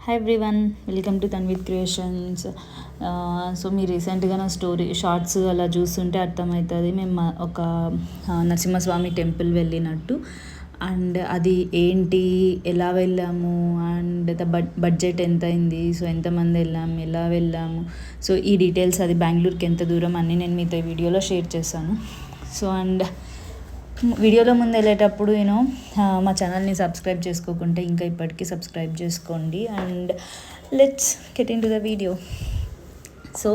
Hi everyone, welcome to Tanvith creations. So మీరు రీసెంట్గా నా స్టోరీ షార్ట్స్ అలా చూస్తుంటే అర్థమవుతుంది మేము ఒక నరసింహస్వామి టెంపుల్ వెళ్ళినట్టు. అండ్ అది ఏంటి, ఎలా వెళ్ళాము, అండ్ బడ్జెట్ ఎంత అయింది, సో ఎంతమంది వెళ్ళాము, ఎలా వెళ్ళాము, సో ఈ డీటెయిల్స్, అది బెంగళూరుకి ఎంత దూరం అన్నీ నేను మీతో ఈ వీడియోలో షేర్ చేశాను. సో అండ్ వీడియోలో ముందు వెళ్ళేటప్పుడు మా ఛానల్ని సబ్స్క్రైబ్ చేసుకోకుంటే ఇంకా ఇప్పటికీ సబ్స్క్రైబ్ చేసుకోండి. And let's get in to the video. So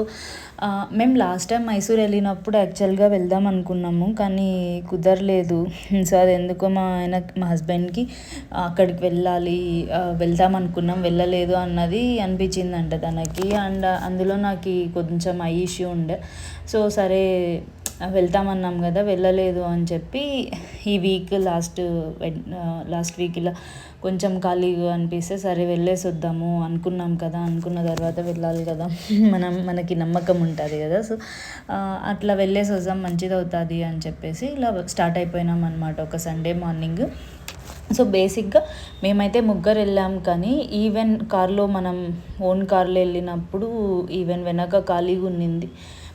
మేము లాస్ట్ టైం మైసూర్ వెళ్ళినప్పుడు యాక్చువల్గా వెళ్దాం అనుకున్నాము, కానీ కుదరలేదు. సో అది ఎందుకో మా హస్బెండ్కి అక్కడికి వెళ్దాం అనుకున్నాం, వెళ్ళలేదు అన్నది అనిపించిందంట తనకి. అండ్ అందులో నాకు కొంచెం ఐ ఇష్యూ ఉండే. సో సరే వెళ్తామన్నాం కదా, వెళ్ళలేదు అని చెప్పి ఈ వీక్ లాస్ట్ వీక్ ఇలా కొంచెం ఖాళీగా అనిపిస్తే సరే వెళ్ళేసి వద్దాము అనుకున్నాం కదా. అనుకున్న తర్వాత వెళ్ళాలి కదా, మనకి నమ్మకం ఉంటుంది కదా. సో అట్లా వెళ్ళేసి వద్దాం, మంచిది అవుతుంది అని చెప్పేసి ఇలా స్టార్ట్ అయిపోయినాం అనమాట ఒక సండే మార్నింగ్. సో బేసిక్గా మేమైతే ముగ్గురు వెళ్ళాం, కానీ ఈవెన్ కార్లో, మనం ఓన్ కార్లో వెళ్ళినప్పుడు ఈవెన్ వెనక ఖాళీగా ఉన్నింది.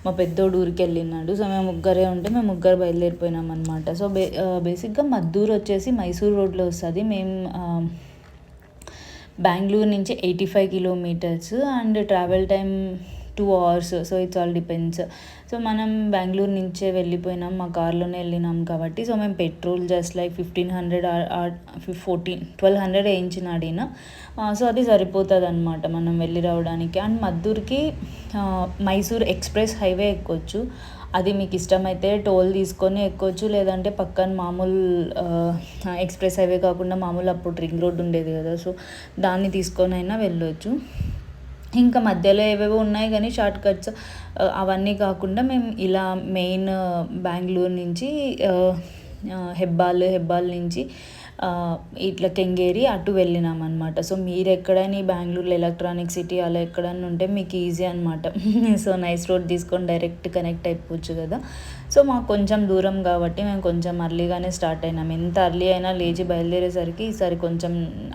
మా పెద్దోడు ఊరికి వెళ్ళినాడు. సో మేము ముగ్గురే ఉంటే మేము ముగ్గురు బయలుదేరిపోయినాం అనమాట. సో బేసిక్గా మద్దూరు వచ్చేసి మైసూర్ రోడ్లో వస్తుంది. మేము బెంగళూరు నుంచి 85 kilometres and travel time 2 hours. So it's all depends. So మనం బెంగళూరు నుంచే వెళ్ళిపోయినాం, మా కార్లోనే వెళ్ళినాం కాబట్టి. సో మేము పెట్రోల్ జస్ట్ లైక్ 1200 వేయించినాడిన. సో అది సరిపోతుంది అనమాట మనం వెళ్ళి రావడానికి. అండ్ మద్దూరుకి మైసూర్ ఎక్స్ప్రెస్ హైవే ఎక్కొచ్చు. అది మీకు ఇష్టమైతే టోల్ తీసుకొని ఎక్కొచ్చు, లేదంటే పక్కన మామూలు ఎక్స్ప్రెస్ హైవే కాకుండా మామూలు అప్పుడు రింగ్ రోడ్ ఉండేది కదా, సో దాన్ని తీసుకొని అయినా వెళ్ళొచ్చు. ఇంకా మధ్యలో ఏవేవో ఉన్నాయి కానీ షార్ట్ కట్స్ అవన్నీ కాకుండా మేము ఇలా మెయిన్ బెంగళూరు నుంచి హెబ్బాల్ నుంచి ఇట్లా కెంగేరి అటు వెళ్ళినాం అనమాట. సో మీరు ఎక్కడైనా ఈ బెంగళూరులో ఎలక్ట్రానిక్ సిటీ అలా ఎక్కడైనా ఉంటే మీకు ఈజీ అనమాట. సో నైస్ రోడ్ తీసుకొని డైరెక్ట్ కనెక్ట్ అయిపోవచ్చు కదా. సో మాకు కొంచెం దూరం కాబట్టి మేము కొంచెం అర్లీగానే స్టార్ట్ అయినాం. ఎంత అర్లీ అయినా లేచి బయలుదేరేసరికి ఈసారి కొంచెం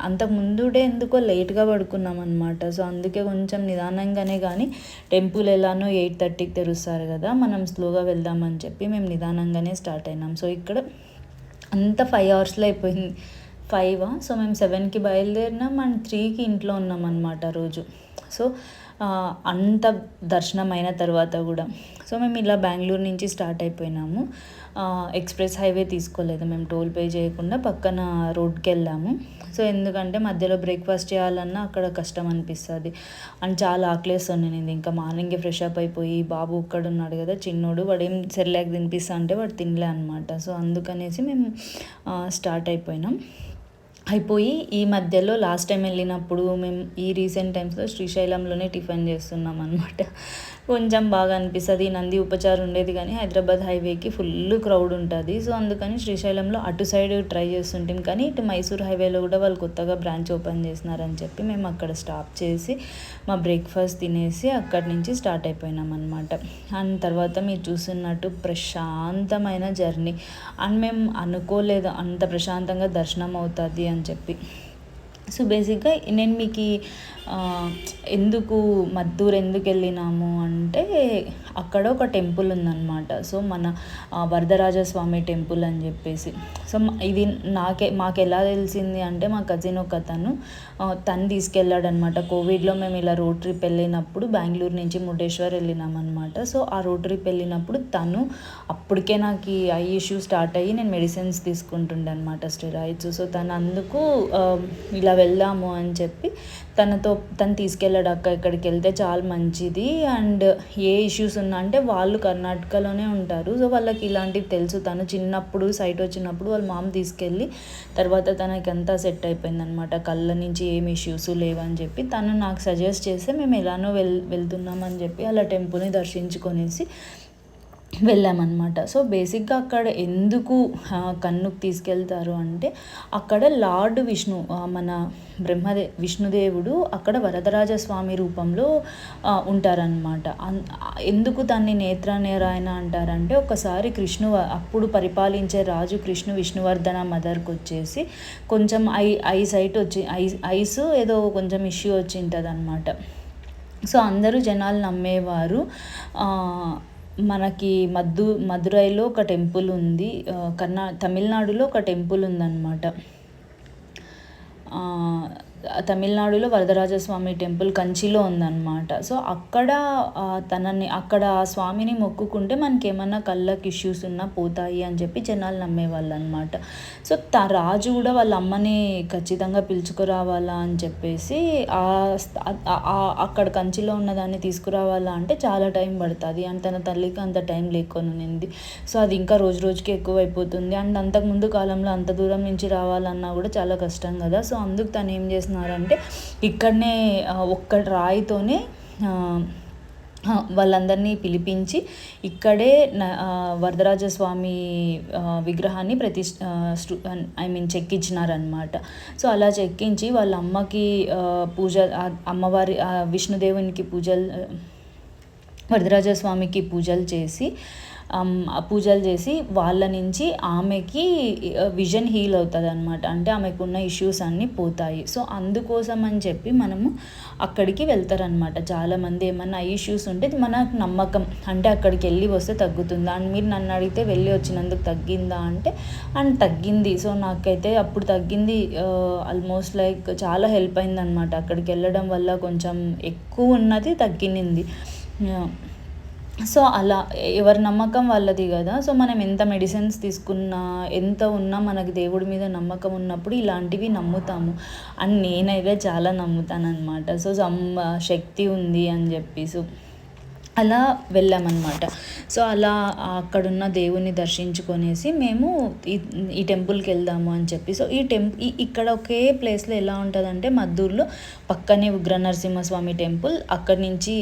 అంతకుముందు డే ఎందుకో లేట్గా పడుకున్నాం అనమాట. సో అందుకే కొంచెం నిదానంగానే, కానీ టెంపుల్ ఎలానో 8:30కి తెరుస్తారు కదా, మనం స్లోగా వెళ్దామని చెప్పి మేము నిదానంగానే స్టార్ట్ అయినాం. సో ఇక్కడ అంతా 5 hours అయిపోయింది. 5 సో మేము 7కి బయలుదేరినాం అండ్ 3కి ఇంట్లో ఉన్నాం అనమాట రోజు. సో అంత దర్శనం అయిన తర్వాత కూడా సో మేము ఇలా బెంగళూరు నుంచి స్టార్ట్ అయిపోయినాము. ఎక్స్ప్రెస్ హైవే తీసుకోలేదు, మేము టోల్ పే చేయకుండా పక్కన రోడ్కి వెళ్ళాము. సో ఎందుకంటే మధ్యలో బ్రేక్ఫాస్ట్ చేయాలన్నా అక్కడ కష్టం అనిపిస్తుంది అండ్ చాలా ఆకలేస్తుంది. నేను ఇంకా మార్నింగే ఫ్రెష్ అప్ అయిపోయి, బాబు ఇక్కడ ఉన్నాడు కదా చిన్నోడు, వాడు ఏం సెర్లాక్ తినిపిస్తా అంటే వాడు తినలే అనమాట. సో అందుకనేసి మేము స్టార్ట్ అయిపోయి ఈ మధ్యలో లాస్ట్ టైం వెళ్ళినప్పుడు మేము ఈ రీసెంట్ టైమ్స్లో శ్రీశైలంలోనే టిఫిన్ చేస్తున్నాం అనమాట. కొంచెం బాగా అనిపిస్తుంది. నంది ఉపచారం ఉండేది కానీ హైదరాబాద్ హైవేకి ఫుల్ క్రౌడ్ ఉంటుంది. సో అందుకని శ్రీశైలంలో అటు సైడ్ ట్రై చేస్తుంటాం, కానీ ఇటు మైసూర్ హైవేలో కూడా వాళ్ళు కొత్తగా బ్రాంచ్ ఓపెన్ చేసినారని చెప్పి మేము అక్కడ స్టాప్ చేసి మా బ్రేక్ఫాస్ట్ తినేసి అక్కడి నుంచి స్టార్ట్ అయిపోయినాం అనమాట. అండ్ తర్వాత మీరు చూస్తున్నట్టు ప్రశాంతమైన జర్నీ. అండ్ మేము అనుకోలేదు అంత ప్రశాంతంగా దర్శనం అవుతుంది అని చెప్పి. సో బేసిక్గా నేను మీకు ఎందుకు మద్దూరు ఎందుకు వెళ్ళినాము అంటే, అక్కడ ఒక టెంపుల్ ఉందన్నమాట. సో మన వరదరాజస్వామి టెంపుల్ అని చెప్పేసి. సో ఇది మాకు ఎలా తెలిసింది అంటే, మా కజిన్ ఒక తను తీసుకెళ్ళాడు అనమాట. కోవిడ్లో మేము ఇలా రోడ్ ట్రిప్ వెళ్ళినప్పుడు బెంగళూరు నుంచి మురుడేశ్వర్ వెళ్ళినాం అనమాట. సో ఆ రోడ్ ట్రిప్ వెళ్ళినప్పుడు అప్పటికే నాకు ఐ ఇష్యూ స్టార్ట్ అయ్యి నేను మెడిసిన్స్ తీసుకుంటుండే అనమాట, స్టెరాయిడ్స్. సో తను అందుకు ఇలా వెళ్దాము అని చెప్పి తను తీసుకెళ్ళాడు. ఇక్కడికి వెళ్తే చాలా మంచిది అండ్ ఏ ఇష్యూస్ ఉన్నా అంటే వాళ్ళు కర్ణాటకలోనే ఉంటారు. సో వాళ్ళకి ఇలాంటివి తెలుసు. తను చిన్నప్పుడు సైట్ వచ్చినప్పుడు వాళ్ళ మామ తీసుకెళ్ళి తర్వాత తనకి అంతా సెట్ అయిపోయింది అనమాట. కళ్ళ నుంచి ఏం ఇష్యూస్ లేవని చెప్పి తను నాకు సజెస్ట్ చేస్తే మేము ఎలానో వెళ్తున్నామని చెప్పి అలా టెంపుల్ని దర్శించుకొనేసి వెళ్ళామన్నమాట. సో, బేసిక్‌గా అక్కడ ఎందుకు కన్నుకి తీసుకెళ్తారు అంటే, అక్కడ లార్డ్ విష్ణు మన విష్ణుదేవుడు అక్కడ వరదరాజస్వామి రూపంలో ఉంటారనమాట. ఎందుకు దాన్ని నేత్రనేరాయణ అంటారంటే, ఒకసారి అప్పుడు పరిపాలించే రాజు విష్ణువర్ధన మదర్‌కొచ్చేసి కొంచెం ఐస్ ఏదో కొంచెం ఇష్యూ వచ్చింటదనమాట. సో, అందరూ జనాలు నమ్మేవారు. మనకి మదురైలో ఒక టెంపుల్ ఉంది. తమిళనాడులో ఒక టెంపుల్ ఉందన్నమాట. తమిళనాడులో వరదరాజస్వామి టెంపుల్ కంచిలో ఉందన్నమాట. సో, అక్కడ ఆ స్వామిని మొక్కుకుంటే మనకేమన్నా కళ్ళకి ఇష్యూస్ ఉన్నా పోతాయి అని చెప్పి జనాలు నమ్మేవాళ్ళు అనమాట. సో, రాజు కూడా వాళ్ళ అమ్మని ఖచ్చితంగా పిలుచుకురావాలా అని చెప్పేసి అక్కడ కంచిలో ఉన్నదాన్ని తీసుకురావాలా అంటే చాలా టైం పడుతుంది అండ్ తన తల్లికి అంత టైం లేకొనుంది. సో, అది ఇంకా రోజు రోజుకి ఎక్కువైపోతుంది. అండ్ అంతకుముందు కాలంలో అంత దూరం నుంచి రావాలన్నా కూడా చాలా కష్టం కదా. సో, అందుకు తను ఏం చేస్తున్నారంటే ఇక్కడనే ఒక్క రాయితోనే వాళ్ళందరినీ పిలిపించి ఇక్కడే వరదరాజస్వామి విగ్రహాన్ని చెక్కించినారనమాట. సో, అలా చెక్కించి వాళ్ళ అమ్మకి అమ్మవారి విష్ణుదేవునికి వరదరాజస్వామికి పూజలు చేసి వాళ్ళ నుంచి ఆమెకి విజన్ హీల్ అవుతుంది అనమాట. అంటే ఆమెకున్న ఇష్యూస్ అన్నీ పోతాయి. సో, అందుకోసం అని చెప్పి మనము అక్కడికి వెళ్తారనమాట చాలామంది. ఏమన్నా ఇష్యూస్ ఉంటే మనకు నమ్మకం అంటే అక్కడికి వెళ్ళి వస్తే తగ్గుతుందా అని మీరు నన్ను అడిగితే వెళ్ళి వచ్చినందుకు తగ్గిందా అంటే తగ్గింది. సో, నాకైతే అప్పుడు తగ్గింది. ఆల్మోస్ట్ లైక్ చాలా హెల్ప్ అయిందనమాట. అక్కడికి వెళ్ళడం వల్ల కొంచెం ఎక్కువ ఉన్నది తగ్గినింది. సో, అలా ఎవరి నమ్మకం వాళ్ళది కదా. సో, మనం ఎంత మెడిసిన్స్ తీసుకున్నా ఎంత ఉన్నా మనకి దేవుడి మీద నమ్మకం ఉన్నప్పుడు ఇలాంటివి నమ్ముతాము. అండ్ నేనైతే చాలా నమ్ముతానన్నమాట. సో, శక్తి ఉంది అని చెప్పి అలా వెళ్ళామన్నమాట. సో, అలా అక్కడున్న దేవుని దర్శించుకొనేసి మేము ఈ టెంపుల్కి వెళ్దాము అని చెప్పి. సో, ఇక్కడ ఒకే ప్లేస్లో ఎలా ఉంటుందంటే మద్దూరులో పక్కనే ఉగ్ర నరసింహస్వామి టెంపుల్, అక్కడి నుంచి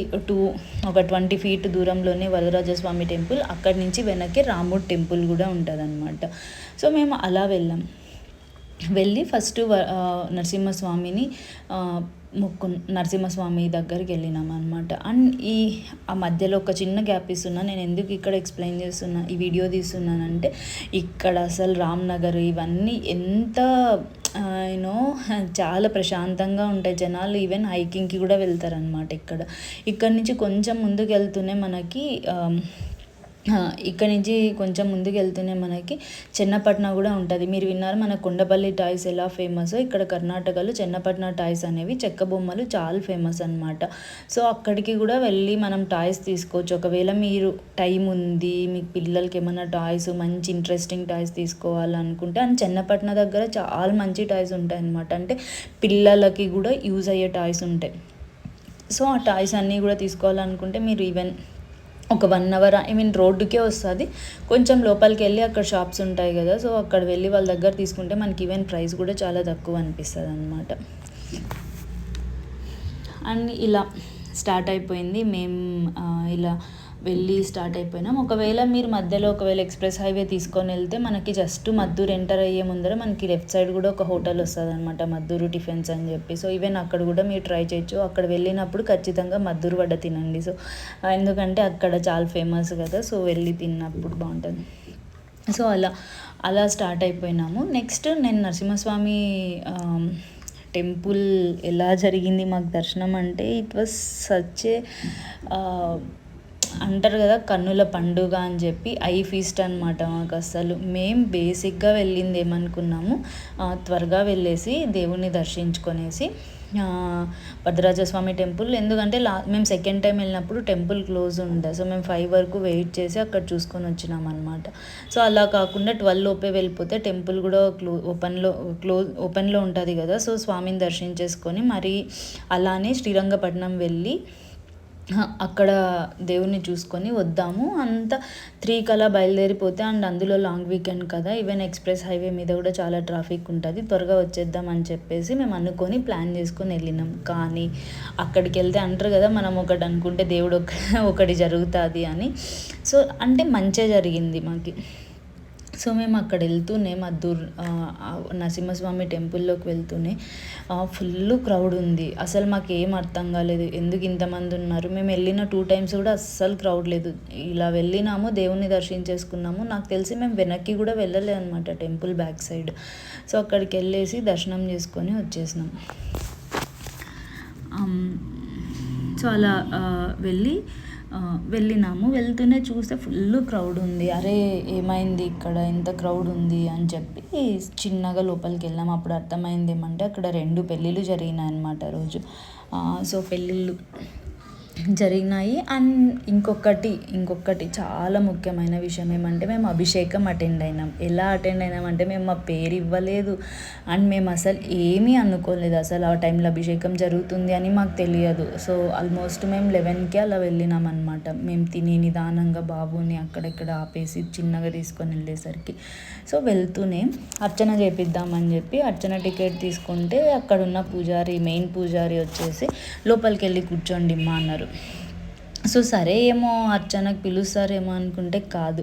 ఒక 20 feet దూరంలోనే వరదరాజస్వామి టెంపుల్, అక్కడి నుంచి వెనక్కి రాముడు టెంపుల్ కూడా ఉంటుందన్నమాట. సో, మేము అలా వెళ్ళి ఫస్ట్ నరసింహస్వామిని నరసింహస్వామి దగ్గరికి వెళ్ళినాం అనమాట. అండ్ ఆ మధ్యలో ఒక చిన్న గ్యాప్ ఇస్తున్నా. నేను ఎందుకు ఇక్కడ ఎక్స్ప్లెయిన్ చేస్తున్నా, ఈ వీడియో తీస్తున్నానంటే ఇక్కడ అసలు రామ్నగర్ ఇవన్నీ ఎంత చాలా ప్రశాంతంగా ఉంటాయి. జనాలు ఈవెన్ హైకింగ్కి కూడా వెళ్తారనమాట. ఇక్కడ నుంచి కొంచెం ముందుకు వెళ్తూనే మనకి ఇక్కడ నుంచి కొంచెం ముందుకు వెళ్తూనే మనకి చెన్నపట్న కూడా ఉంటుంది. మీరు విన్నారు మన కొండపల్లి టాయ్స్ ఎలా ఫేమస్, ఇక్కడ కర్ణాటకలో చెన్నపట్న టాయ్స్ అనేవి చెక్క బొమ్మలు చాలా ఫేమస్ అనమాట. సో, అక్కడికి కూడా వెళ్ళి మనం టాయ్స్ తీసుకోవచ్చు. ఒకవేళ మీరు టైం ఉంది, మీకు పిల్లలకి ఏమైనా టాయ్స్ మంచి ఇంట్రెస్టింగ్ టాయ్స్ తీసుకోవాలనుకుంటే అండ్ చెన్నపట్న దగ్గర చాలా మంచి టాయ్స్ ఉంటాయి అనమాట. అంటే పిల్లలకి కూడా యూజ్ అయ్యే టాయ్స్ ఉంటాయి. సో, ఆ టాయ్స్ అన్నీ కూడా తీసుకోవాలనుకుంటే మీరు ఈవెన్ ఒక 1 hour రోడ్డుకే వస్తుంది. కొంచెం లోపలికి వెళ్ళి అక్కడ షాప్స్ ఉంటాయి కదా. సో, అక్కడ వెళ్ళి వాళ్ళ దగ్గర తీసుకుంటే మనకి ఈవెన్ ప్రైస్ కూడా చాలా తక్కువ అనిపిస్తుంది అనమాట. అండ్ ఇలా స్టార్ట్ అయిపోయింది. మేము ఇలా వెళ్ళి స్టార్ట్ అయిపోయినాం. మీరు మధ్యలో ఎక్స్ప్రెస్ హైవే తీసుకొని వెళ్తే మనకి జస్ట్ మద్దూరు ఎంటర్ అయ్యే ముందర మనకి లెఫ్ట్ సైడ్ కూడా ఒక హోటల్ వస్తుంది అనమాట, మద్దూరు టిఫిన్స్ అని చెప్పి. సో, ఈవెన్ అక్కడ కూడా మీరు ట్రై చేయొచ్చు. అక్కడ వెళ్ళినప్పుడు ఖచ్చితంగా మద్దూరు వడ తినండి. సో, ఎందుకంటే అక్కడ చాలా ఫేమస్ కదా. సో, వెళ్ళి తిన్నప్పుడు బాగుంటుంది. సో, అలా స్టార్ట్ అయిపోయినాము. నెక్స్ట్ నేను నరసింహస్వామి టెంపుల్ ఎలా జరిగింది మాకు దర్శనం అంటే ఇట్ వాస్ సచ్ ఏ అంటారు కదా కన్నుల పండుగ అని చెప్పి ఐ ఫీస్ట్ అనమాట. మాకు అసలు మేము బేసిక్గా వెళ్ళింది ఏమనుకున్నాము, త్వరగా వెళ్ళేసి దేవుణ్ణి దర్శించుకొనేసి భద్రాజస్వామి టెంపుల్, ఎందుకంటే మేము సెకండ్ టైం వెళ్ళినప్పుడు టెంపుల్ క్లోజ్ ఉండే. సో, మేము 5 వరకు వెయిట్ చేసి అక్కడ చూసుకొని వచ్చినాం అనమాట. సో, అలా కాకుండా 12 లోపే వెళ్ళిపోతే టెంపుల్ కూడా ఓపెన్లో ఉంటుంది కదా. సో, స్వామిని దర్శించేసుకొని మరి అలానే శ్రీరంగపట్నం వెళ్ళి అక్కడ దేవుడిని చూసుకొని వద్దాము. అంతా 3కి అలా బయలుదేరిపోతే, అండ్ అందులో లాంగ్ వీకెండ్ కదా, ఈవెన్ ఎక్స్‌ప్రెస్ హైవే మీద కూడా చాలా ట్రాఫిక్ ఉంటది. త్వరగా వచ్చేద్దాం అని చెప్పేసి మేము అనుకోని ప్లాన్ చేసుకొని వెళ్ళినాం. కానీ అక్కడికెళ్తే అంటారు కదా, మనం ఒకటి అనుకుంటే దేవుడు ఒకటి జరుగుతుంది అని. సో అంటే మంచే జరిగింది మాకి. సో మేము అక్కడ వెళ్తూనే నరసింహస్వామి టెంపుల్లోకి వెళ్తూనే ఫుల్ క్రౌడ్ ఉంది. అసలు మాకు ఏం అర్థం కాలేదు, ఎందుకు ఇంతమంది ఉన్నారు. మేము వెళ్ళిన 2 టైమ్స్ కూడా అస్సలు క్రౌడ్ లేదు. ఇలా వెళ్ళినాము, దేవుణ్ణి దర్శించేసుకున్నాము. నాకు తెలిసి మేము వెనక్కి కూడా వెళ్ళలేదు అనమాట, టెంపుల్ బ్యాక్ సైడ్. సో అక్కడికి వెళ్ళేసి దర్శనం చేసుకొని వచ్చేసినాం. సో అలా వెళ్ళినాము. వెళ్తూనే చూస్తే ఫుల్ క్రౌడ్ ఉంది. అరే ఏమైంది ఇక్కడ ఇంత క్రౌడ్ ఉంది అని చెప్పి చిన్నగా లోపలికి వెళ్ళాము. అప్పుడు అర్థమైంది ఏమంటే, అక్కడ 2 పెళ్ళిళ్ళు జరిగినాయి అన్నమాట రోజు. సో పెళ్ళిళ్ళు జరిగినాయి. అండ్ ఇంకొకటి చాలా ముఖ్యమైన విషయం ఏమంటే, మేము అభిషేకం అటెండ్ అయినాం. ఎలా అటెండ్ అయినామంటే, మేము మా పేరు ఇవ్వలేదు. అండ్ మేము అసలు ఏమీ అనుకోలేదు. అసలు ఆ టైంలో అభిషేకం జరుగుతుంది అని మాకు తెలియదు. సో ఆల్మోస్ట్ మేము 11కి అలా వెళ్ళినాం అనమాట. మేము తిని నిదానంగా బాబుని అక్కడెక్కడ ఆపేసి చిన్నగా తీసుకొని వెళ్ళేసరికి. సో వెళ్తూనే అర్చన చేపిద్దామని చెప్పి అర్చన టికెట్ తీసుకుంటే, అక్కడున్న మెయిన్ పూజారి వచ్చేసి లోపలికి వెళ్ళి కూర్చోండి అమ్మా అన్నారు. సో సరే ఏమో అర్చనకు పిలుస్తారేమో అనుకుంటే కాదు,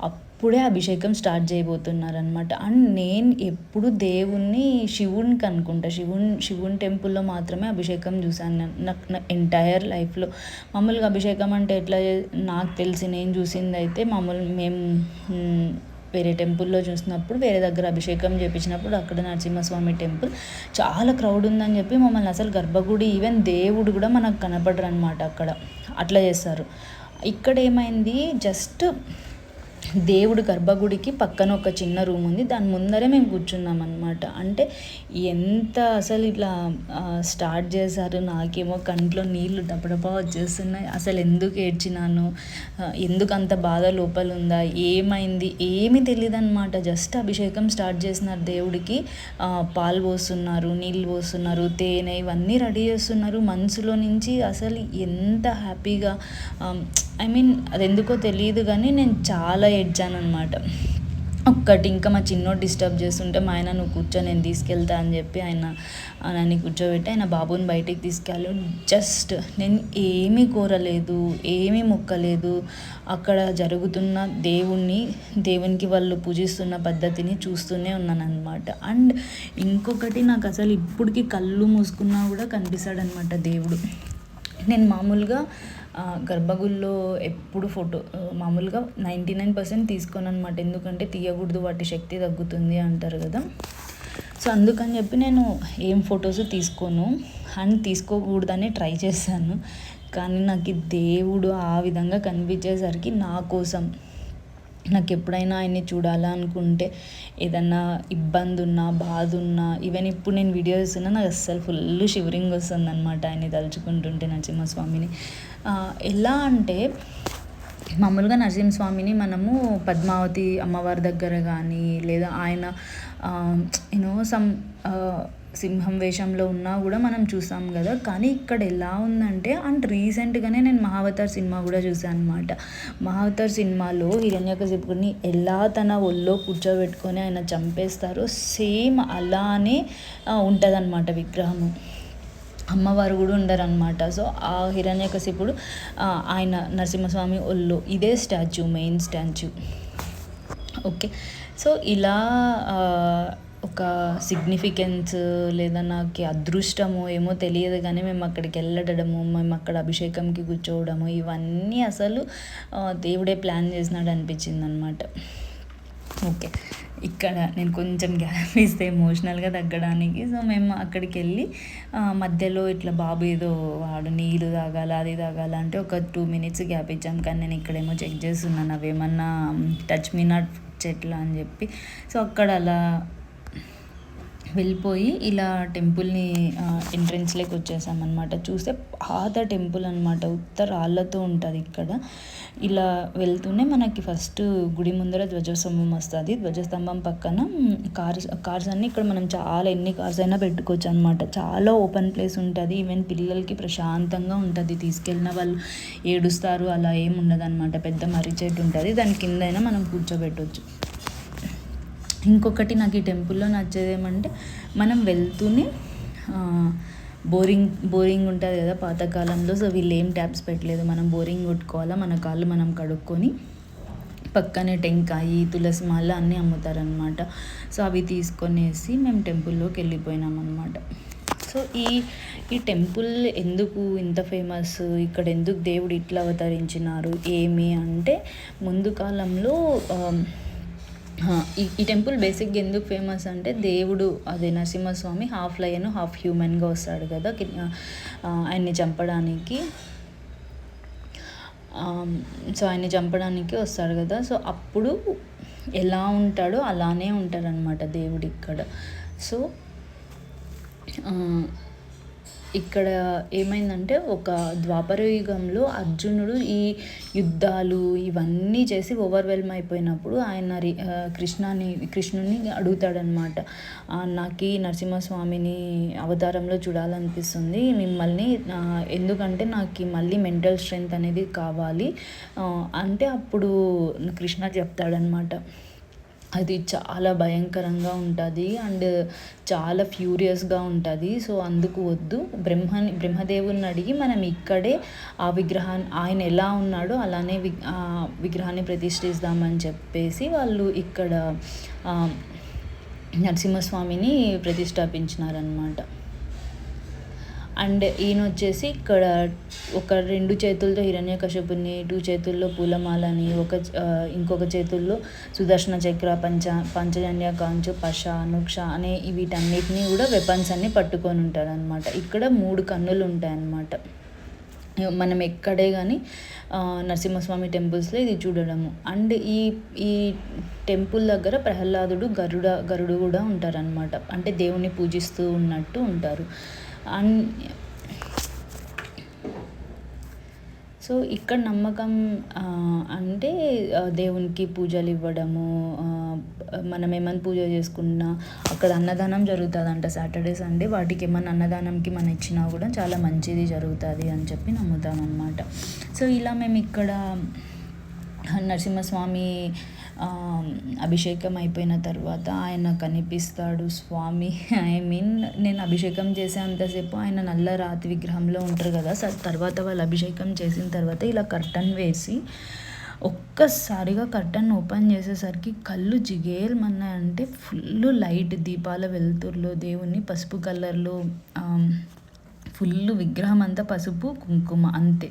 అప్పుడే అభిషేకం స్టార్ట్ చేయబోతున్నారనమాట. అండ్ నేను ఎప్పుడు దేవుణ్ణి శివునికి అనుకుంటా, శివుని టెంపుల్లో మాత్రమే అభిషేకం చూశాను నాకు ఎంటైర్ లైఫ్లో. మామూలుగా అభిషేకం అంటే ఎట్లా నాకు తెలిసి నేను చూసింది అయితే, మేము వేరే టెంపుల్లో చూసినప్పుడు, వేరే దగ్గర అభిషేకం చేయించినప్పుడు, అక్కడ నరసింహస్వామి టెంపుల్ చాలా క్రౌడ్ ఉందని చెప్పి మమ్మల్ని అసలు గర్భగుడి ఈవెన్ దేవుడు కూడా మనకు కనపడరు అనమాట అక్కడ. అట్లా చేస్తారు. ఇక్కడ ఏమైంది, జస్ట్ దేవుడు గర్భగుడికి పక్కన ఒక చిన్న రూమ్ ఉంది, దాని ముందరే మేము కూర్చున్నాం అనమాట. అంటే ఎంత అసలు ఇట్లా స్టార్ట్ చేశారు, నాకేమో కంట్లో నీళ్ళు డబడబా వచ్చేస్తున్నాయి. అసలు ఎందుకు ఏడ్చినాను, ఎందుకు అంత బాధ లోపల ఉందా, ఏమైంది ఏమీ తెలియదు అనమాట. జస్ట్ అభిషేకం స్టార్ట్ చేసినారు దేవుడికి. పాలు పోస్తున్నారు, నీళ్ళు పోస్తున్నారు, తేనె ఇవన్నీ రెడీ చేస్తున్నారు. మనసులో నుంచి అసలు ఎంత హ్యాపీగా, అది ఎందుకో తెలియదు కానీ నేను చాలా ఏడ్చాను అనమాట. ఇంకా మా చిన్నోడు డిస్టర్బ్ చేస్తుంటే మా ఆయన నువ్వు కూర్చో నేను తీసుకెళ్తా అని చెప్పి నన్ను కూర్చోబెట్టి ఆయన బాబుని బయటికి తీసుకెళ్ళాడు. జస్ట్ నేను ఏమీ కోరలేదు, ఏమీ మొక్కలేదు. అక్కడ జరుగుతున్న దేవునికి వాళ్ళు పూజిస్తున్న పద్ధతిని చూస్తూనే ఉన్నాను అనమాట. అండ్ ఇంకొకటి, నాకు అసలు ఇప్పటికీ కళ్ళు మూసుకున్నా కూడా కనిపిస్తాడనమాట దేవుడు. నేను మామూలుగా గర్భగుడిలో ఎప్పుడు మామూలుగా 99% తీసుకోను అనమాట. ఎందుకంటే తీయకూడదు, వాటి శక్తి తగ్గుతుంది అంటారు కదా. సో అందుకని చెప్పి నేను ఏం ఫొటోస్ తీసుకోను అండ్ తీసుకోకూడదని ట్రై చేశాను. కానీ నాకు దేవుడు ఆ విధంగా కనిపించేసరికి నా కోసం, నాకు ఎప్పుడైనా ఆయన్ని చూడాలనుకుంటే, ఏదన్నా ఇబ్బంది ఉన్నా, బాధ ఉన్నా, ఈవెన్ ఇప్పుడు నేను వీడియోస్ ఉన్నా నాకు అస్సలు ఫుల్ షివరింగ్ వస్తుంది అనమాట ఆయన్ని తలుచుకుంటుంటే, నరసింహస్వామిని. ఎలా అంటే మామూలుగా నరసింహస్వామిని మనము పద్మావతి అమ్మవారి దగ్గర కానీ, లేదా ఆయన సింహం వేషంలో ఉన్నా కూడా మనం చూసాం కదా. కానీ ఇక్కడ ఎలా ఉందంటే, అండ్ రీసెంట్గానే నేను మహావతార్ సినిమా కూడా చూసాను అనమాట. మహావతార్ సినిమాలో హిరణ్యకశిపుడిని ఎలా తన ఒళ్ళో కూర్చోబెట్టుకొని ఆయన చంపేస్తారో సేమ్ అలానే ఉంటుందన్నమాట విగ్రహము. అమ్మవారు కూడా ఉండరనమాట. సో ఆ హిరణ్యకశిపుడు ఆయన నరసింహస్వామి ఒళ్ళో ఇదే statue, main statue. Okay, so ఇలా ఒక సిగ్నిఫికెన్స్ లేదా నాకు అదృష్టమో ఏమో తెలియదు కానీ మేము అక్కడికి వెళ్ళడము, మేము అక్కడ అభిషేకంకి కూర్చోవడము, ఇవన్నీ అసలు దేవుడే ప్లాన్ చేసినాడు అనిపించింది అనమాట. ఓకే, ఇక్కడ నేను కొంచెం గ్యాప్ ఇస్తే ఎమోషనల్గా తగ్గడానికి. సో మేము అక్కడికి వెళ్ళి మధ్యలో ఇట్లా బాబు ఏదో వాడు నీళ్ళు తాగాల, అది తాగాల అంటే ఒక 2 minutes గ్యాప్ ఇచ్చాం. కానీ నేను ఇక్కడేమో చెక్ చేస్తున్నాను అవేమన్నా టచ్ మీ నాట్ చెట్లు అని చెప్పి. సో అక్కడ అలా వెళ్ళిపోయి ఇలా టెంపుల్ని ఎంట్రన్స్లోకి వచ్చేసామన్నమాట. చూస్తే పాత టెంపుల్ అనమాట, ఉత్త రాళ్ళతో ఉంటుంది ఇక్కడ. ఇలా వెళ్తూనే మనకి ఫస్ట్ గుడి ముందర ధ్వజస్తంభం వస్తుంది. ధ్వజస్తంభం పక్కన కార్స్ అన్నీ ఇక్కడ మనం చాలా ఎన్ని కార్స్ అయినా పెట్టుకోవచ్చు అనమాట. చాలా ఓపెన్ ప్లేస్ ఉంటుంది. ఈవెన్ పిల్లలకి ప్రశాంతంగా ఉంటుంది. తీసుకెళ్ళిన వాళ్ళు ఏడుస్తారు అలా ఏమి ఉండదు అనమాట. పెద్ద మర్రి చెట్టు ఉంటుంది, దాని కిందైనా మనం కూర్చోబెట్టవచ్చు. ఇంకొకటి నాకు ఈ టెంపుల్లో నచ్చేది ఏమంటే, మనం వెళ్తూనే బోరింగ్ ఉంటుంది కదా పాతకాలంలో. సో వీళ్ళు ఏం ట్యాప్స్ పెట్టలేదు, మనం బోరింగ్ కొట్టుకోవాలా, మన కాళ్ళు మనం కడుక్కొని పక్కనే టెంకాయ, తులసి మాల అన్నీ అమ్ముతారనమాట. సో అవి తీసుకొనేసి మేము టెంపుల్లోకి వెళ్ళిపోయినాం అనమాట. సో ఈ టెంపుల్ ఎందుకు ఇంత ఫేమస్, ఇక్కడ ఎందుకు దేవుడు ఇట్లా అవతరించినారు ఏమి అంటే, ముందు కాలంలో ఈ టెంపుల్ బేసిక్గా ఎందుకు ఫేమస్ అంటే, దేవుడు అదే నరసింహస్వామి హాఫ్ లయన్ హాఫ్ హ్యూమన్గా వస్తాడు కదా ఆయన్ని చంపడానికి. సో ఆయన్ని చంపడానికి వస్తాడు కదా. సో అప్పుడు ఎలా ఉంటాడో అలానే ఉంటారనమాట దేవుడు ఇక్కడ. సో ఇక్కడ ఏమైందంటే, ఒక ద్వాపర యుగంలో అర్జునుడు ఈ యుద్ధాలు ఇవన్నీ చేసి ఓవర్వెల్మ్ అయిపోయినప్పుడు ఆయన కృష్ణుని అడుగుతాడనమాట, నాకు ఈ నరసింహస్వామిని అవతారంలో చూడాలనిపిస్తుంది మిమ్మల్ని, ఎందుకంటే నాకు మళ్ళీ మెంటల్ స్ట్రెంగ్త్ అనేది కావాలి అంటే, అప్పుడు కృష్ణ చెప్తాడనమాట, అది చాలా భయంకరంగా ఉంటుంది అండ్ చాలా ఫ్యూరియస్గా ఉంటుంది. సో అందుకు వద్దు, బ్రహ్మదేవుని అడిగి మనం ఇక్కడే ఆ విగ్రహాన్ని, ఆయన ఎలా ఉన్నాడో అలానే విగ్రహాన్ని ప్రతిష్ఠిస్తామని చెప్పేసి వాళ్ళు ఇక్కడ నరసింహస్వామిని ప్రతిష్టాపించినారనమాట. అండ్ ఈయన వచ్చేసి ఇక్కడ ఒక 2 చేతులతో హిరణ్యకశపుని, 2 చేతుల్లో పూలమాలని, ఇంకొక చేతుల్లో సుదర్శన చక్ర, పంచజన్య కాంచు, పశ, అనుక్ష అనే వీటన్నిటిని కూడా వెపన్స్ అన్ని పట్టుకొని ఉంటాడనమాట. ఇక్కడ 3 కన్నులు ఉంటాయన్నమాట. మనం ఎక్కడే కానీ నరసింహస్వామి టెంపుల్స్లో ఇది చూడడము. అండ్ ఈ టెంపుల్ దగ్గర ప్రహ్లాదుడు, గరుడు కూడా ఉంటారనమాట. అంటే దేవుణ్ణి పూజిస్తూ ఉన్నట్టు ఉంటారు. సో ఇక్కడ నమ్మకం అంటే, దేవునికి పూజలు ఇవ్వడము, మనం ఏమైనా పూజ చేసుకున్నా అక్కడ అన్నదానం జరుగుతుందంట సాటర్డే సండే. వాటికి ఏమైనా అన్నదానంకి మనం ఇచ్చినా కూడా చాలా మంచిది జరుగుతుంది అని చెప్పి నమ్ముతాం అన్నమాట. సో ఇలా మేము ఇక్కడ నరసింహస్వామి అభిషేకం అయిపోయిన తర్వాత ఆయన కనిపిస్తాడు స్వామి. నేను అభిషేకం చేసేంతసేపు ఆయన నల్ల రాతి విగ్రహంలో ఉంటారు కదా. తర్వాత వాళ్ళు అభిషేకం చేసిన తర్వాత ఇలా కర్టన్ వేసి ఒక్కసారిగా కర్టన్ ఓపెన్ చేసేసరికి కళ్ళు జిగేల్మన్నాయంటే, ఫుల్ లైట్ దీపాల వెలుతురులో దేవుణ్ణి పసుపు కలర్లో, ఫుల్ విగ్రహం అంతా పసుపు కుంకుమ అంతే,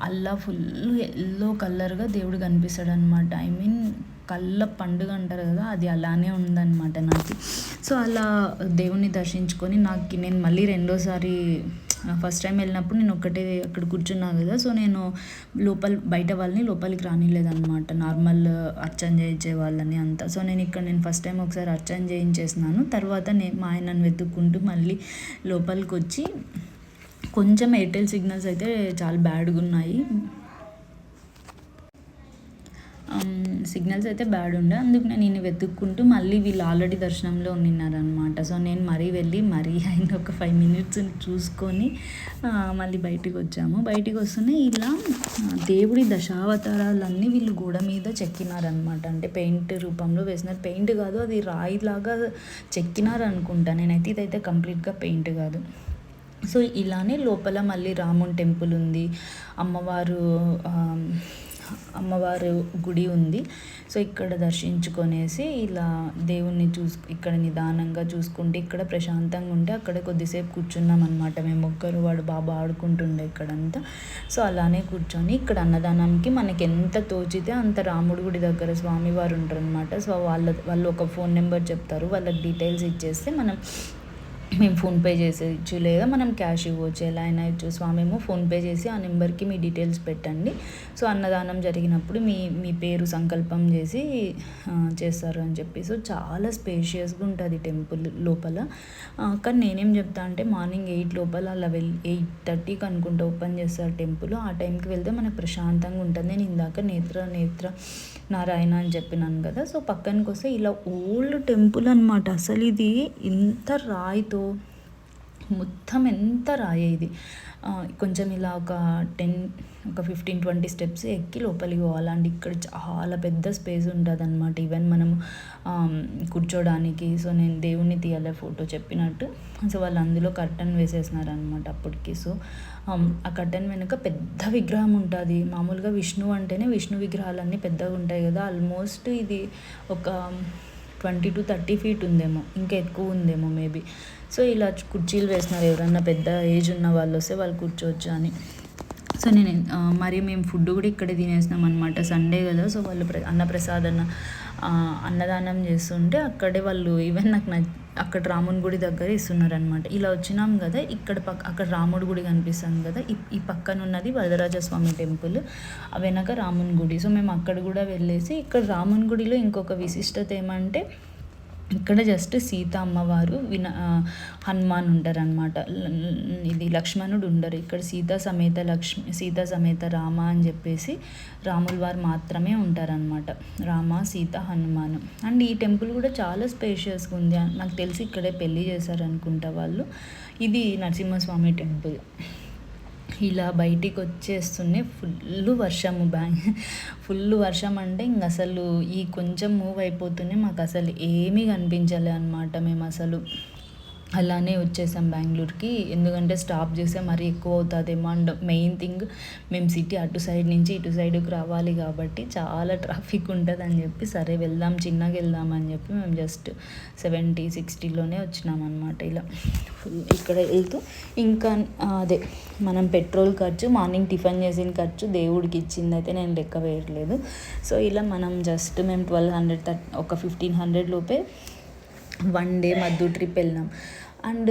అలా ఫుల్ ఎల్లో కలర్గా దేవుడు కనిపిస్తాడు అనమాట. కళ్ళ పండుగ అంటారు కదా, అది అలానే ఉందన్నమాట నాకు. సో అలా దేవుణ్ణి దర్శించుకొని నేను మళ్ళీ రెండోసారి, ఫస్ట్ టైం వెళ్ళినప్పుడు నేను ఒక్కటే అక్కడ కూర్చున్నాను కదా. సో నేను బయట వాళ్ళని లోపలికి రానిలేదన్నమాట, నార్మల్ అర్చన చేయించే వాళ్ళని అంతా. సో నేను ఫస్ట్ టైం ఒకసారి అర్చన చేయించేసినాను. తర్వాత మా ఆయనను వెతుక్కుంటూ మళ్ళీ లోపలికి వచ్చి, కొంచెం ఎయిర్టెల్ సిగ్నల్స్ అయితే చాలా బ్యాడ్గా ఉన్నాయి, సిగ్నల్స్ అయితే బ్యాడ్ ఉండే. అందుకు నేను వెతుక్కుంటూ మళ్ళీ వీళ్ళు ఆల్రెడీ దర్శనంలో ఉన్నారనమాట. సో నేను మరీ ఆయన ఒక 5 minutes చూసుకొని మళ్ళీ బయటికి వచ్చాము. బయటికి వస్తూనే ఇలా దేవుడి దశావతారాలన్నీ వీళ్ళు గోడ మీద చెక్కినారనమాట. అంటే పెయింట్ రూపంలో వేసినారు. పెయింట్ కాదు, అది రాయిలాగా చెక్కినారు అనుకుంటా. నేనైతే ఇదైతే కంప్లీట్గా పెయింట్ కాదు. సో ఇలానే లోపల మళ్ళీ రాముని టెంపుల్ ఉంది, అమ్మవారు గుడి ఉంది. సో ఇక్కడ దర్శించుకొనేసి ఇలా దేవుణ్ణి ఇక్కడ నిదానంగా చూసుకుంటే, ఇక్కడ ప్రశాంతంగా ఉంటే అక్కడ కొద్దిసేపు కూర్చున్నాం అనమాట. మేము వాడు బాబా ఆడుకుంటుండే ఇక్కడంతా. సో అలానే కూర్చొని ఇక్కడ అన్నదానంకి మనకి ఎంత తోచితే అంత రాముడి గుడి దగ్గర స్వామివారు ఉంటారు అనమాట. సో వాళ్ళు ఒక ఫోన్ నెంబర్ చెప్తారు, వాళ్ళకి డీటెయిల్స్ ఇచ్చేస్తే మనం మేము ఫోన్పే చేసేయచ్చు, లేదా మనం క్యాష్ ఇవ్వచ్చు, ఎలా అయినా ఇచ్చు. స్వామి ఏమో ఫోన్పే చేసి ఆ నెంబర్కి మీ డీటెయిల్స్ పెట్టండి, సో అన్నదానం జరిగినప్పుడు మీ మీ పేరు సంకల్పం చేసి చేస్తారు అని చెప్పి. సో చాలా స్పేషియస్గా ఉంటుంది టెంపుల్ లోపల. కానీ నేనేం చెప్తా అంటే మార్నింగ్ 8 లోపల అలా 8:30కి అనుకుంటా ఓపెన్ చేస్తారు టెంపుల్. ఆ టైంకి వెళ్తే మనకు ప్రశాంతంగా ఉంటుంది. నేను ఇందాక నేత్ర నారాయణ అని చెప్పినాను కదా, సో పక్కనకి వస్తే ఇలా ఓల్డ్ టెంపుల్ అనమాట. అసలు ఇది ఇంత రాయితో మొత్తం ఎంత రాయే ఇది. కొంచెం ఇలా ఒక 15-20 స్టెప్స్ ఎక్కి లోపలికి పోవాలి. అండ్ ఇక్కడ చాలా పెద్ద స్పేస్ ఉంటుంది అనమాట, ఈవెన్ మనం కూర్చోడానికి. సో నేను దేవుణ్ణి తీయాలి ఫోటో చెప్పినట్టు. సో వాళ్ళు అందులో కర్టన్ వేసేసినారనమాట అప్పటికి. సో ఆ కర్టన్ వెనుక పెద్ద విగ్రహం ఉంటుంది. మామూలుగా విష్ణు అంటేనే విష్ణు విగ్రహాలన్నీ పెద్దగా ఉంటాయి కదా, ఆల్మోస్ట్ ఇది ఒక 20-30 ఫీట్ ఉందేమో, ఇంకా ఎక్కువ ఉందేమో మేబీ. సో ఇలా కుర్చీలు వేసినారు, ఎవరన్నా పెద్ద ఏజ్ ఉన్న వాళ్ళు వస్తే వాళ్ళు కూర్చోవచ్చు అని. సో నేను మరి మేము ఫుడ్ కూడా ఇక్కడే తినేసినాం అనమాట, సండే కదా. సో వాళ్ళు అన్నదానం చేస్తుంటే అక్కడే వాళ్ళు ఈవెన్ నాకు అక్కడ రాముని గుడి దగ్గర ఇస్తున్నారనమాట. ఇలా వచ్చినాం కదా, అక్కడ రాముడి గుడి కనిపిస్తుంది కదా, ఈ పక్కన ఉన్నది వరదరాజస్వామి టెంపుల్, వెనక రాముని గుడి. సో మేము అక్కడ కూడా వెళ్ళేసి, ఇక్కడ రాముని గుడిలో ఇంకొక విశిష్టత ఏమంటే ఇక్కడ జస్ట్ సీత అమ్మవారు హనుమాన్ ఉంటారనమాట. ఇది లక్ష్మణుడు ఉండరు ఇక్కడ. సీతా సమేత రామ అని చెప్పేసి రాముల వారు మాత్రమే ఉంటారనమాట. రామ, సీత, హనుమాను. అండ్ ఈ టెంపుల్ కూడా చాలా స్పేషియస్గా ఉంది. నాకు తెలిసి ఇక్కడే పెళ్ళి చేశారనుకుంటా వాళ్ళు. ఇది నరసింహస్వామి టెంపుల్. ఇలా బయటికి వచ్చేస్తూనే ఫుల్ వర్షం అంటే ఇంక అసలు ఈ కొంచెం మూవ్ అయిపోతూనే మాకు అసలు ఏమీ కనిపించలే అనమాట. మేము అసలు అలానే వచ్చేసాం బెంగళూరుకి, ఎందుకంటే స్టాప్ చేస్తే మరీ ఎక్కువ అవుతుందేమో. అండ్ మెయిన్ థింగ్ మేము సిటీ అటు సైడ్ నుంచి ఇటు సైడ్కి రావాలి కాబట్టి చాలా ట్రాఫిక్ ఉంటుంది అని చెప్పి, సరే వెళ్దాం చిన్నగా వెళ్దాం అని చెప్పి మేము జస్ట్ 70-60లోనే వచ్చినాం అనమాట. ఇలా ఇక్కడ వెళ్తూ ఇంకా అదే మనం పెట్రోల్ ఖర్చు, మార్నింగ్ టిఫిన్ చేసిన ఖర్చు, దేవుడికి ఇచ్చింది అయితే నేను లెక్క వేయట్లేదు. సో ఇలా మనం జస్ట్ మేము 1200 ఒక 1500 లోపే 1 డే మద్దు ట్రిప్ వెళ్ళినాం. అండ్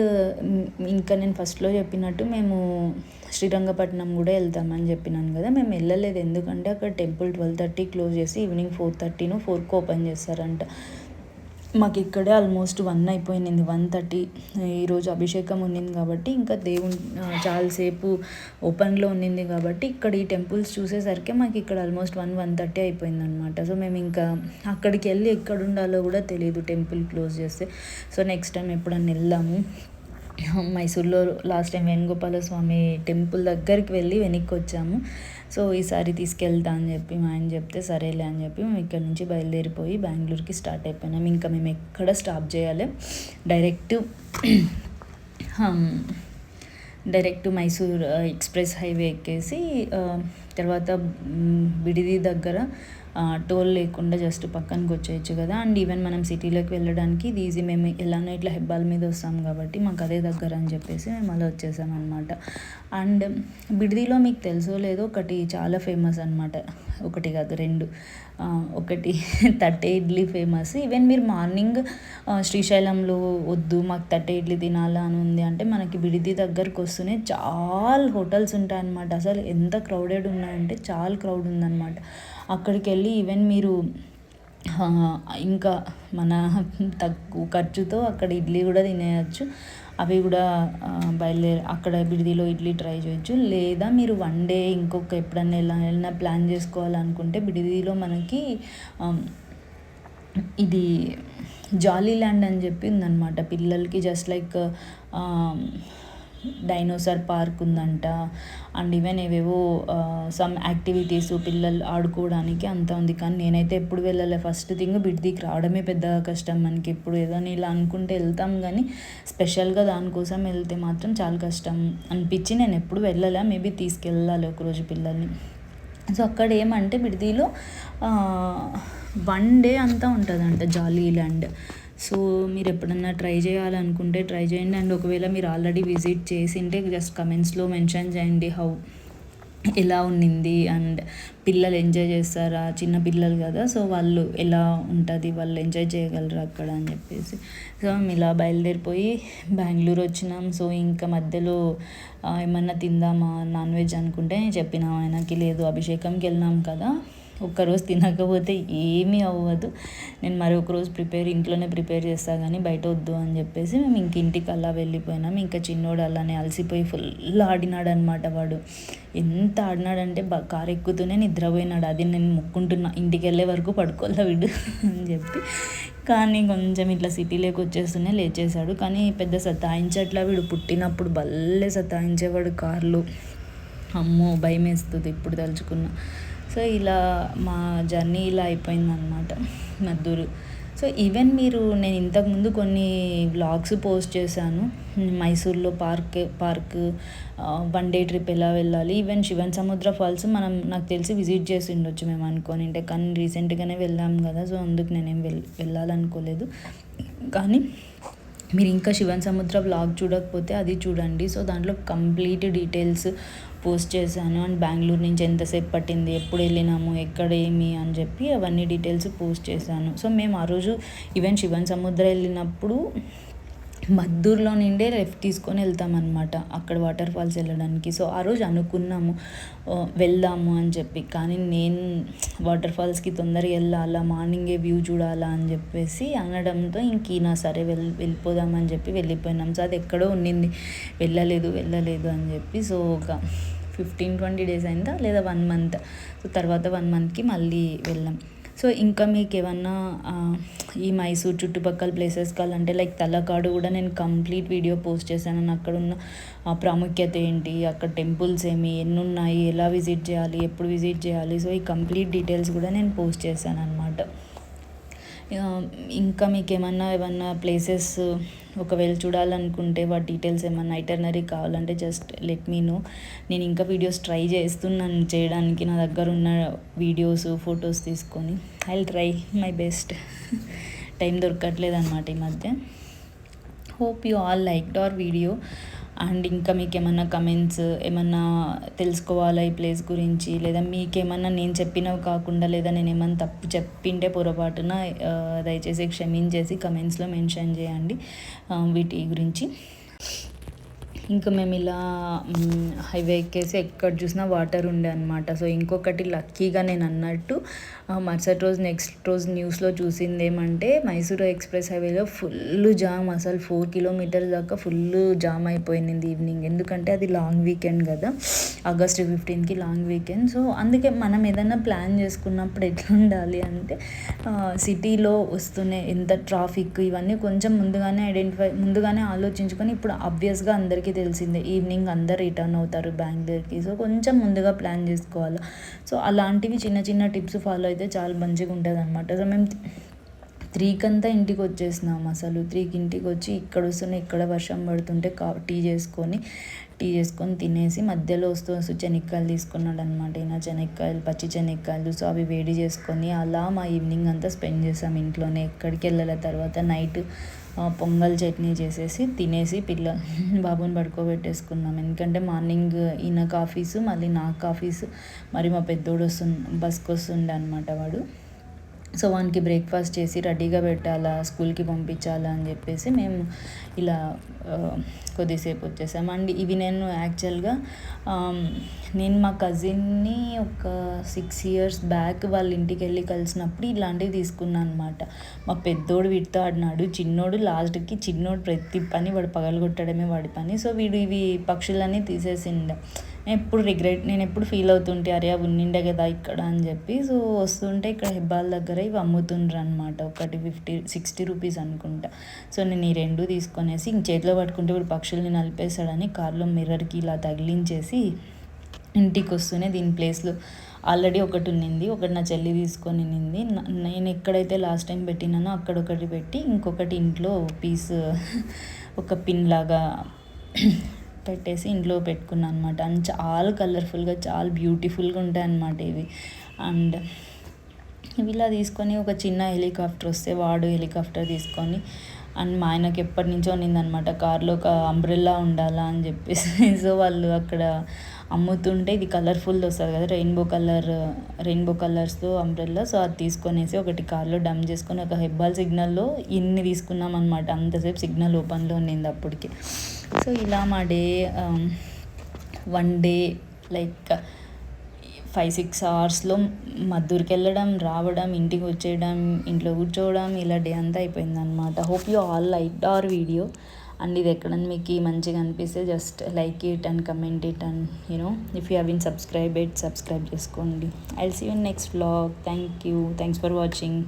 ఇంకా నేను ఫస్ట్లో చెప్పినట్టు మేము శ్రీరంగపట్నం కూడా వెళ్తామని చెప్పినాను కదా, మేము వెళ్ళలేదు. ఎందుకంటే అక్కడ టెంపుల్ 12:30 క్లోజ్ చేసి ఈవినింగ్ 4:30-4కి ఓపెన్ చేస్తారంట. మాకు ఇక్కడే ఆల్మోస్ట్ 1 అయిపోయింది, 1:30. ఈరోజు అభిషేకం ఉన్నింది కాబట్టి ఇంకా దేవుని చాలాసేపు ఓపెన్లో ఉన్నింది కాబట్టి ఇక్కడ ఈ టెంపుల్స్ చూసేసరికి మాకు ఇక్కడ ఆల్మోస్ట్ 1-1:30 అయిపోయింది అనమాట. సో మేము ఇంకా అక్కడికి వెళ్ళి ఎక్కడ ఉండాలో కూడా తెలియదు టెంపుల్ క్లోజ్ చేస్తే. సో నెక్స్ట్ టైం ఎప్పుడన్నా వెళ్దాము. మైసూర్లో లాస్ట్ టైం వేణుగోపాల స్వామి టెంపుల్ దగ్గరికి వెళ్ళి వెనక్కి వచ్చాము. సో ఈసారి తీసుకెళ్తా అని చెప్పి మా ఆయన చెప్తే సరేలే అని చెప్పి మేము ఇక్కడ నుంచి బయలుదేరిపోయి బెంగళూరుకి స్టార్ట్ అయిపోయినాం. ఇంకా మేము ఎక్కడ స్టాప్ చేయాలి, డైరెక్ట్ మైసూర్ ఎక్స్ప్రెస్ హైవే ఎక్కేసి తర్వాత బిడిది దగ్గర టోల్ లేకుండా జస్ట్ పక్కనకి వచ్చేయచ్చు కదా. అండ్ ఈవెన్ మనం సిటీలోకి వెళ్ళడానికి ఇది ఈజీ. మేము ఎలానో ఇట్లా హెబ్బాల మీద వస్తాం కాబట్టి మాకు అదే దగ్గర అని చెప్పేసి మేము అలా వచ్చేసాం అనమాట. అండ్ బిడిదిలో మీకు తెలుసో లేదో ఒకటి చాలా ఫేమస్ అనమాట, ఒకటి కాదు 2. ఒకటి తట్టె ఇడ్లీ ఫేమస్. ఈవెన్ మీరు మార్నింగ్ శ్రీశైలంలో వద్దు మాకు తట్టె ఇడ్లీ తినాలా అని ఉంది అంటే మనకి బిడిది దగ్గరకు వస్తూనే చాలా హోటల్స్ ఉంటాయన్నమాట. అసలు ఎంత క్రౌడెడ్ ఉన్నాయంటే చాలా క్రౌడ్ ఉందన్నమాట. అక్కడికి వెళ్ళి ఈవెన్ మీరు ఇంకా మన తక్కువ ఖర్చుతో అక్కడ ఇడ్లీ కూడా తినేయచ్చు. అవి కూడా అక్కడ బిడిదిలో ఇడ్లీ ట్రై చేయొచ్చు. లేదా మీరు 1 డే ఇంకొక ఎప్పుడన్నా ఎలా ప్లాన్ చేసుకోవాలనుకుంటే బిడిదిలో మనకి ఇది జాలీ ల్యాండ్ అని చెప్పి ఉందన్నమాట పిల్లలకి. జస్ట్ లైక్ డైనోసార్ పార్క్ ఉందంట. అండ్ ఈవెన్ ఏవేవో సమ్ యాక్టివిటీస్ పిల్లలు ఆడుకోవడానికి అంతా ఉంది. కానీ నేనైతే ఎప్పుడు వెళ్ళలే. ఫస్ట్ థింగ్ బిడిదికి రావడమే పెద్దగా కష్టం మనకి. ఎప్పుడు ఏదైనా ఇలా అనుకుంటే వెళ్తాం కానీ స్పెషల్గా దానికోసం వెళ్తే మాత్రం చాలా కష్టం అనిపించి నేను ఎప్పుడు వెళ్ళలే. మేబీ తీసుకెళ్ళాలి ఒకరోజు పిల్లల్ని. సో అక్కడ ఏమంటే బిడిదిలో 1 డే అంతా ఉంటుందంట జాలీ ల్యాండ్. సో మీరు ఎప్పుడన్నా ట్రై చేయాలనుకుంటే ట్రై చేయండి. అండ్ ఒకవేళ మీరు ఆల్రెడీ విజిట్ చేసింటే జస్ట్ కమెంట్స్లో మెన్షన్ చేయండి ఎలా ఉండింది అండ్ పిల్లలు ఎంజాయ్ చేస్తారా, చిన్న పిల్లలు కదా, సో వాళ్ళు ఎలా ఉంటుంది, వాళ్ళు ఎంజాయ్ చేయగలరు అక్కడ అని చెప్పేసి. సో మేము ఇలా బయలుదేరిపోయి బెంగళూరు వచ్చినాం. సో ఇంకా మధ్యలో ఏమన్నా తిందామా నాన్ వెజ్ అనుకుంటే చెప్పినాం ఆయనకి, లేదు అభిషేకంకి వెళ్ళినాం కదా, ఒక్కరోజు తినకపోతే ఏమీ అవ్వదు, నేను మరొక రోజు ఇంట్లోనే ప్రిపేర్ చేస్తా కానీ బయట వద్దు అని చెప్పేసి మేము ఇంక ఇంటికి అలా వెళ్ళిపోయినాం. ఇంకా చిన్నోడు అలానే అలసిపోయి ఫుల్ ఆడినాడు అనమాట. వాడు ఎంత ఆడినాడంటే కారు ఎక్కుతూనే నిద్రపోయినాడు. అది నేను మొక్కుంటున్నా ఇంటికి వెళ్ళే వరకు పడుకోలే వీడు అని చెప్పి. కానీ కొంచెం ఇట్లా సిటీలోకి వచ్చేస్తూనే లేచేశాడు. కానీ పెద్ద సతాయించట్లా, వీడు పుట్టినప్పుడు భలే సతాయించేవాడు కార్లో, అమ్మో భయం వేస్తుంది ఇప్పుడు తలుచుకున్నా. సో ఇలా మా జర్నీ ఇలా అయిపోయిందనమాట మద్దూరు. సో ఈవెన్ నేను ఇంతకుముందు కొన్ని వ్లాగ్స్ పోస్ట్ చేశాను, మైసూర్లో పార్క్ 1 డే ట్రిప్ ఎలా వెళ్ళాలి, ఈవెన్ శివన్ సముద్ర ఫాల్స్ నాకు తెలిసి విజిట్ చేసి ఉండొచ్చు మేము అనుకోని ఉంటే, కానీ రీసెంట్గానే వెళ్ళాం కదా, సో అందుకు నేనేం వెళ్ళాలనుకోలేదు. కానీ మీరు ఇంకా శివన్ సముద్ర వ్లాగ్ చూడకపోతే అది చూడండి. సో దాంట్లో కంప్లీట్ డీటెయిల్స్ పోస్ట్ చేశాను. అండ్ బెంగళూరు నుంచి ఎంతసేపు పట్టింది, ఎప్పుడు వెళ్ళినాము, ఎక్కడ ఏమి అని చెప్పి అవన్నీ డీటెయిల్స్ పోస్ట్ చేశాను. సో మేము ఆ రోజు ఈవెన్ శివన్ సముద్ర వెళ్ళినప్పుడు మద్దూరులో నుండే లెఫ్ట్ తీసుకొని వెళ్తామన్నమాట అక్కడ వాటర్ ఫాల్స్ వెళ్ళడానికి. సో ఆ రోజు అనుకున్నాము వెళ్దాము అని చెప్పి, కానీ నేను వాటర్ ఫాల్స్కి తొందరగా వెళ్ళాలా, మార్నింగే వ్యూ చూడాలా అని చెప్పేసి అనడంతో ఇంకీనా సరే వెళ్ళిపోదామని చెప్పి వెళ్ళిపోయినాం. సో అది ఎక్కడో ఉండింది, వెళ్ళలేదు అని చెప్పి. సో ఒక 15-20 డేస్ అయిందా లేదా 1 మంత్, సో తర్వాత 1 మంత్కి మళ్ళీ వెళ్ళాం. సో ఇంకా మీకు ఏమన్నా ఈ మైసూర్ చుట్టుపక్కల ప్లేసెస్ కావాలంటే లైక్ తలకాడు కూడా నేను కంప్లీట్ వీడియో పోస్ట్ చేశాను. అక్కడ ఉన్న ప్రాముఖ్యత ఏంటి, అక్కడ టెంపుల్స్ ఎన్ని ఉన్నాయి, ఎలా విజిట్ చేయాలి, ఎప్పుడు విజిట్ చేయాలి, సో ఈ కంప్లీట్ డీటెయిల్స్ కూడా నేను పోస్ట్ చేశాను అనమాట. ఇంకా మీకు ఏమన్నా ప్లేసెస్ ఒకవేళ చూడాలనుకుంటే వాటి డీటెయిల్స్ ఏమన్నా ఐటర్నరీ కావాలంటే జస్ట్ లెట్ మీ నో. నేను ఇంకా వీడియోస్ ట్రై చేస్తున్నాను చేయడానికి, నా దగ్గర ఉన్న వీడియోస్ ఫొటోస్ తీసుకొని I will try my best. Time దొరకట్లేదు అనమాట ఈ మధ్య. Hope you all liked hour video. And ఇంకా మీకు ఏమన్నా కమెంట్స్ ఏమన్నా తెలుసుకోవాలా ఈ ప్లేస్ గురించి, లేదా మీకేమన్నా నేను చెప్పినవి కాకుండా లేదా నేను ఏమన్నా తప్పు చెప్పింటే పొరపాటున దయచేసి క్షమించేసి కమెంట్స్లో మెన్షన్ చేయండి వీటి గురించి. ఇంకా మేము ఇలా హైవే ఎక్కేసి ఎక్కడ చూసినా వాటర్ ఉండే అనమాట. సో ఇంకొకటి లక్కీగా నేను అన్నట్టు మరుసటి రోజు నెక్స్ట్ రోజు న్యూస్లో చూసింది ఏమంటే మైసూరు ఎక్స్ప్రెస్ హైవేలో ఫుల్ జామ్, అసలు 4 కిలోమీటర్స్ దాకా ఫుల్ జామ్ అయిపోయింది ఈవినింగ్. ఎందుకంటే అది లాంగ్ వీకెండ్ కదా, ఆగస్ట్ 15కి లాంగ్ వీకెండ్. సో అందుకే మనం ఏదైనా ప్లాన్ చేసుకున్నప్పుడు ఎట్లా ఉండాలి అంటే సిటీలో వస్తూనే ఎంత ట్రాఫిక్ ఇవన్నీ కొంచెం ముందుగానే ఆలోచించుకొని, ఇప్పుడు ఆబ్వియస్గా అందరికీ తెలిసిందే ఈవినింగ్ అందరు రిటర్న్ అవుతారు బెంగళూరుకి, సో కొంచెం ముందుగా ప్లాన్ చేసుకోవాలి. సో అలాంటివి చిన్న టిప్స్ ఫాలో అయితే చాలా మంచిగా ఉంటుంది అనమాట. సో మేము 3కి అంతా ఇంటికి వచ్చేసినాం. అసలు 3కి ఇంటికి వచ్చి ఇక్కడ వర్షం పడుతుంటే టీ చేసుకొని తినేసి మధ్యలో వస్తూ శనక్కాయలు తీసుకున్నాడు అనమాట. పచ్చి శనక్కాయలు. సో అవి వేడి చేసుకొని అలా మా ఈవినింగ్ అంతా స్పెండ్ చేసాం ఇంట్లోనే, ఎక్కడికి వెళ్ళాల. తర్వాత నైట్ పొంగల్ చట్నీ చేసేసి తినేసి బాబుని పడుకోబెట్టేసుకున్నాం. ఎందుకంటే మార్నింగ్ ఈయనకు ఆఫీసు, మళ్ళీ నాకు ఆఫీసు, మరి మా పెద్దోడు బస్కి వస్తుండే అనమాట వాడు. సో వానికి బ్రేక్ఫాస్ట్ చేసి రెడీగా పెట్టాలా, స్కూల్కి పంపించాలా అని చెప్పేసి మేము ఇలా కొద్దిసేపు వచ్చేసాం. అండ్ ఇవి నేను యాక్చువల్గా నేను మా కజిన్ని ఒక 6 years బ్యాక్ వాళ్ళ ఇంటికి వెళ్ళి కలిసినప్పుడు ఇలాంటివి తీసుకున్నాను అనమాట. మా పెద్దోడు వీటితో ఆడినాడు, చిన్నోడు ప్రతి పని వాడు పగలగొట్టడమే వాడి పని. సో వీడు ఇవి పక్షులన్నీ తీసేసిండే. నేను ఎప్పుడు ఫీల్ అవుతుంటే అరే అవి ఉండిండే కదా ఇక్కడ అని చెప్పి. సో వస్తుంటే ఇక్కడ హెబ్బాల దగ్గర ఇవి అమ్ముతుండ్రు అనమాట, ఒకటి 60 రూపీస్ అనుకుంటా. సో నేను ఈ 2 తీసుకొనేసి ఇంక చేతిలో పట్టుకుంటే ఇప్పుడు పక్షుల్ని నలిపేశాడని కార్లో మిర్రర్కి ఇలా తగిలించేసి ఇంటికి వస్తూనే దీని ప్లేస్లో ఆల్రెడీ ఒకటి ఉన్నింది, ఒకటి నా చెల్లి తీసుకొని నింది. నేను ఎక్కడైతే లాస్ట్ టైం పెట్టినానో అక్కడ ఒకటి పెట్టి ఇంకొకటి ఇంట్లో పీస్ ఒక పిన్ లాగా పెట్టేసి ఇంట్లో పెట్టుకున్నాను అనమాట. అండ్ చాలా కలర్ఫుల్గా చాలా బ్యూటిఫుల్గా ఉంటాయి అన్నమాట ఇవి. అండ్ ఇవి ఇలా తీసుకొని ఒక చిన్న హెలికాప్టర్ వస్తే వాడు హెలికాప్టర్ తీసుకొని, అండ్ మా ఆయనకి ఎప్పటి నుంచో ఉన్నిందనమాట కార్లో ఒక అంబ్రెల్లా ఉండాలా అని చెప్పేసి. సో వాళ్ళు అక్కడ అమ్ముతుంటే ఇది కలర్ఫుల్ది వస్తుంది కదా, రెయిన్బో కలర్స్తో అంబ్రెల్లా. సో అది తీసుకొనేసి ఒకటి కార్లో డంప్ చేసుకొని ఒక హెబ్బాల్ సిగ్నల్లో ఇన్ని తీసుకున్నాం అనమాట. అంతసేపు సిగ్నల్ ఓపెన్లో ఉండింది అప్పటికి. సో ఇలా మా డే 1 డే లైక్ 5-6 అవర్స్లో మద్దూరుకి వెళ్ళడం, రావడం, ఇంటికి వచ్చేయడం, ఇంట్లో కూర్చోవడం, ఇలా డే అంతా అయిపోయిందనమాట. Hope you all like our video. And ఇది ఎక్కడన్నా మీకు మంచిగా అనిపిస్తే just like it and comment it and if you have subscribe చేసుకోండి. I will see you in next vlog. Thank you. Thanks for watching.